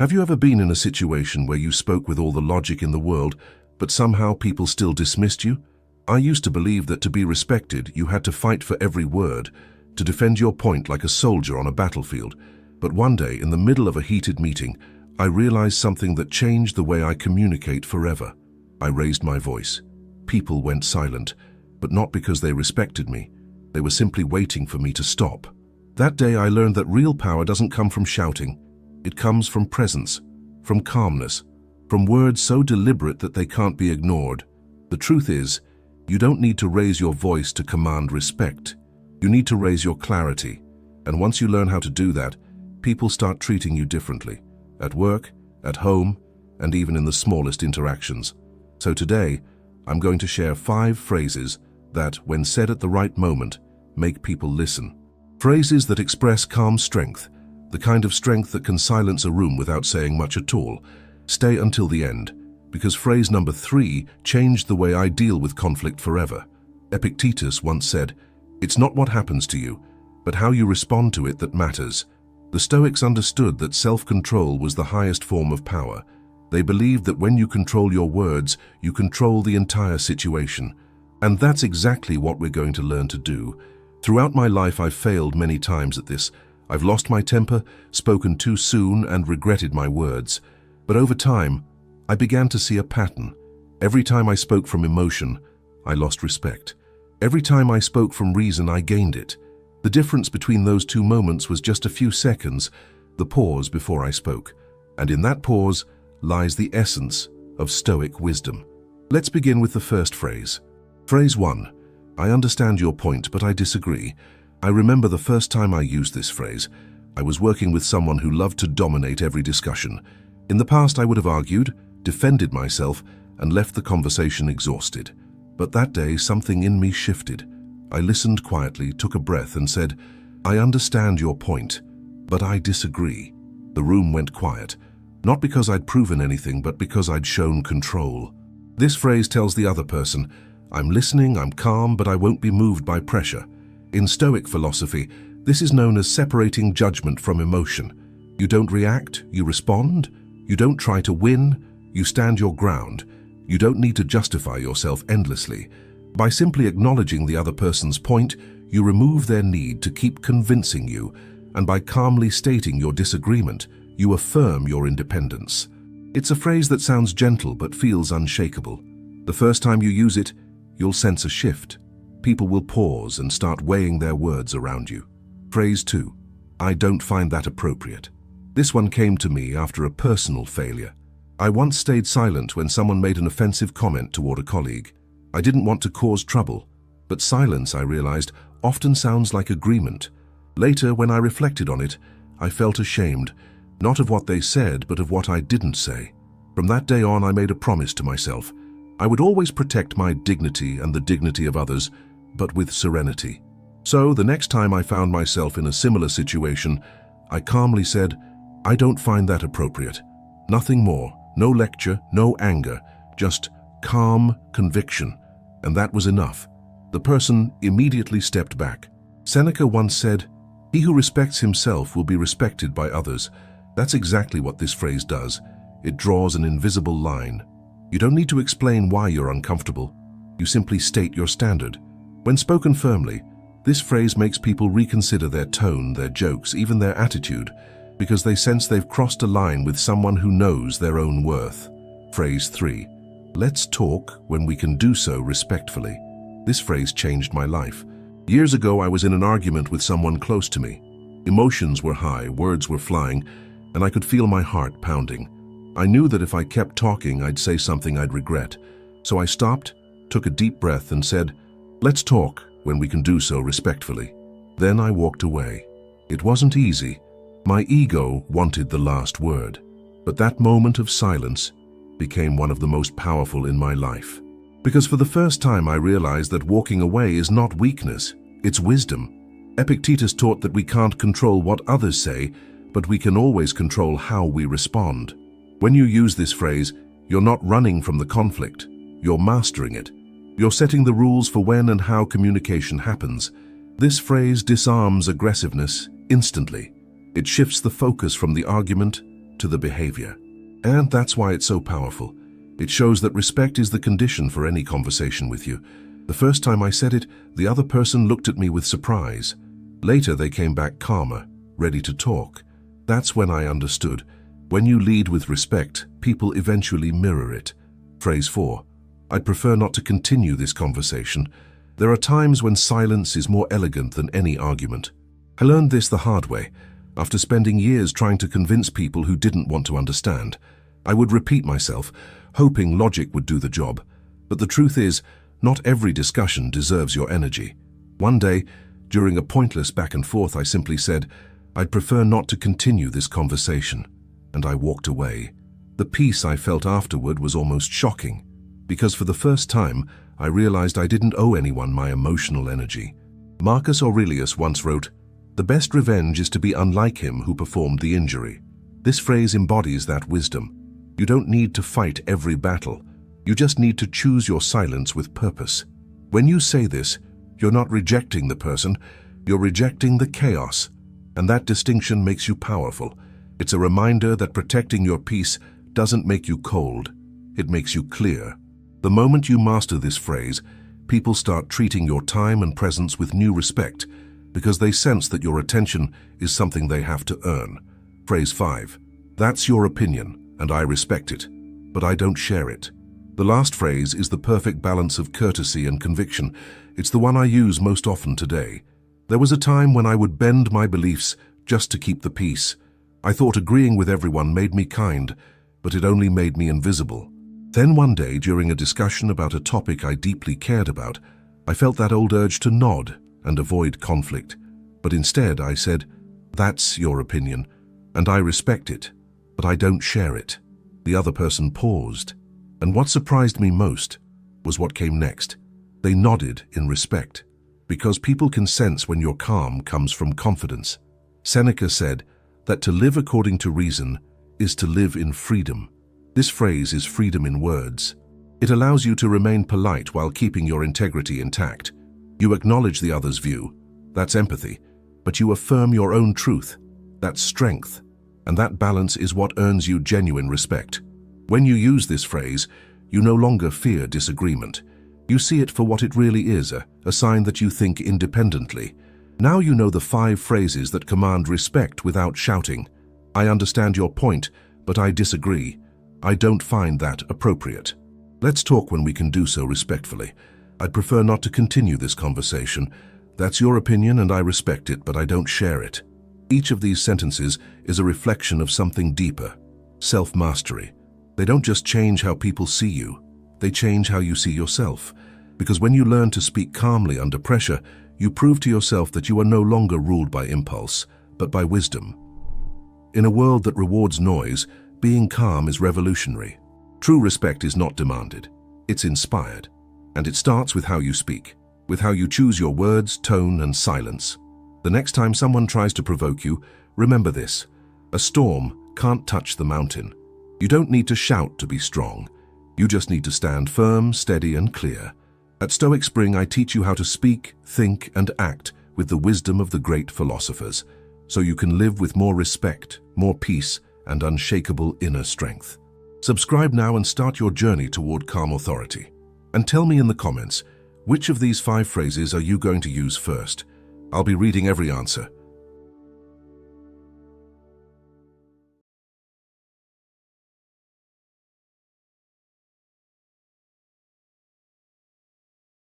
Have you ever been in a situation where you spoke with all the logic in the world, but somehow people still dismissed you? I used to believe that to be respected, you had to fight for every word, to defend your point like a soldier on a battlefield. But one day, in the middle of a heated meeting, I realized something that changed the way I communicate forever. I raised my voice. People went silent, but not because they respected me. They were simply waiting for me to stop. That day I learned that real power doesn't come from shouting. It comes from presence, from calmness, from words so deliberate that they can't be ignored. The truth is, you don't need to raise your voice to command respect. You need to raise your clarity. And once you learn how to do that, people start treating you differently. At work, at home, and even in the smallest interactions. So today, I'm going to share 5 phrases that, when said at the right moment, make people listen. Phrases that express calm strength, the kind of strength that can silence a room without saying much at all. Stay until the end, because phrase number 3 changed the way I deal with conflict forever. Epictetus once said, "It's not what happens to you, but how you respond to it that matters." The Stoics understood that self-control was the highest form of power. They believed that when you control your words, you control the entire situation. And that's exactly what we're going to learn to do. Throughout my life, I've failed many times at this. I've lost my temper, spoken too soon, and regretted my words. But over time, I began to see a pattern. Every time I spoke from emotion, I lost respect. Every time I spoke from reason, I gained it. The difference between those 2 moments was just a few seconds, the pause before I spoke. And in that pause lies the essence of Stoic wisdom. Let's begin with the first phrase. Phrase 1. I understand your point, but I disagree. I remember the first time I used this phrase. I was working with someone who loved to dominate every discussion. In the past, I would have argued, defended myself, and left the conversation exhausted. But that day, something in me shifted. I listened quietly, took a breath, and said, "I understand your point, but I disagree." The room went quiet, not because I'd proven anything, but because I'd shown control. This phrase tells the other person, I'm listening, I'm calm, but I won't be moved by pressure. In Stoic philosophy, this is known as separating judgment from emotion. You don't react, you respond. You don't try to win, you stand your ground. You don't need to justify yourself endlessly. By simply acknowledging the other person's point, you remove their need to keep convincing you, and by calmly stating your disagreement, you affirm your independence. It's a phrase that sounds gentle but feels unshakable. The first time you use it, you'll sense a shift. People will pause and start weighing their words around you. Phrase 2. I don't find that appropriate. This one came to me after a personal failure. I once stayed silent when someone made an offensive comment toward a colleague. I didn't want to cause trouble, but silence, I realized, often sounds like agreement. Later, when I reflected on it, I felt ashamed, not of what they said, but of what I didn't say. From that day on, I made a promise to myself. I would always protect my dignity and the dignity of others, but with serenity. So, the next time I found myself in a similar situation, I calmly said, I don't find that appropriate. Nothing more, no lecture, no anger, just calm conviction. And that was enough. The person immediately stepped back. Seneca once said, "He who respects himself will be respected by others." That's exactly what this phrase does. It draws an invisible line. You don't need to explain why you're uncomfortable. You simply state your standard. When spoken firmly, this phrase makes people reconsider their tone, their jokes, even their attitude, because they sense they've crossed a line with someone who knows their own worth. Phrase 3. Let's talk when we can do so respectfully. This phrase changed my life. Years ago, I was in an argument with someone close to me. Emotions were high, words were flying, and I could feel my heart pounding. I knew that if I kept talking, I'd say something I'd regret. So I stopped, took a deep breath, and said, "Let's talk when we can do so respectfully." Then I walked away. It wasn't easy. My ego wanted the last word. But that moment of silence became one of the most powerful in my life. Because for the first time I realized that walking away is not weakness, it's wisdom. Epictetus taught that we can't control what others say, but we can always control how we respond. When you use this phrase, you're not running from the conflict, you're mastering it. You're setting the rules for when and how communication happens. This phrase disarms aggressiveness instantly. It shifts the focus from the argument to the behavior. And that's why it's so powerful. It shows that respect is the condition for any conversation with you. The first time I said it, the other person looked at me with surprise. Later, they came back calmer, ready to talk. That's when I understood. When you lead with respect, people eventually mirror it. Phrase 4. I'd prefer not to continue this conversation. There are times when silence is more elegant than any argument. I learned this the hard way. After spending years trying to convince people who didn't want to understand, I would repeat myself, hoping logic would do the job. But the truth is, not every discussion deserves your energy. One day, during a pointless back and forth, I simply said, I'd prefer not to continue this conversation. And I walked away. The peace I felt afterward was almost shocking, because for the first time, I realized I didn't owe anyone my emotional energy. Marcus Aurelius once wrote, "The best revenge is to be unlike him who performed the injury." This phrase embodies that wisdom. You don't need to fight every battle. You just need to choose your silence with purpose. When you say this, you're not rejecting the person, you're rejecting the chaos. And that distinction makes you powerful. It's a reminder that protecting your peace doesn't make you cold, it makes you clear. The moment you master this phrase, people start treating your time and presence with new respect because they sense that your attention is something they have to earn. Phrase 5. That's your opinion, and I respect it, but I don't share it. The last phrase is the perfect balance of courtesy and conviction. It's the one I use most often today. There was a time when I would bend my beliefs just to keep the peace. I thought agreeing with everyone made me kind, but it only made me invisible. Then one day, during a discussion about a topic I deeply cared about, I felt that old urge to nod and avoid conflict. But instead I said, "That's your opinion, and I respect it, but I don't share it." The other person paused, and what surprised me most was what came next. They nodded in respect, because people can sense when your calm comes from confidence. Seneca said that to live according to reason is to live in freedom. This phrase is freedom in words. It allows you to remain polite while keeping your integrity intact. You acknowledge the other's view, that's empathy, but you affirm your own truth, that's strength, and that balance is what earns you genuine respect. When you use this phrase, you no longer fear disagreement. You see it for what it really is, a sign that you think independently. Now you know the 5 phrases that command respect without shouting. I understand your point, but I disagree. I don't find that appropriate. Let's talk when we can do so respectfully. I'd prefer not to continue this conversation. That's your opinion and I respect it, but I don't share it. Each of these sentences is a reflection of something deeper, self-mastery. They don't just change how people see you, they change how you see yourself. Because when you learn to speak calmly under pressure, you prove to yourself that you are no longer ruled by impulse, but by wisdom. In a world that rewards noise, being calm is revolutionary. True respect is not demanded, it's inspired. And it starts with how you speak, with how you choose your words, tone, and silence. The next time someone tries to provoke you, remember this: a storm can't touch the mountain. You don't need to shout to be strong. You just need to stand firm, steady, and clear. At Stoic Spring, I teach you how to speak, think, and act with the wisdom of the great philosophers, so you can live with more respect, more peace, and unshakable inner strength. Subscribe now and start your journey toward calm authority. And tell me in the comments, which of these 5 phrases are you going to use first? I'll be reading every answer.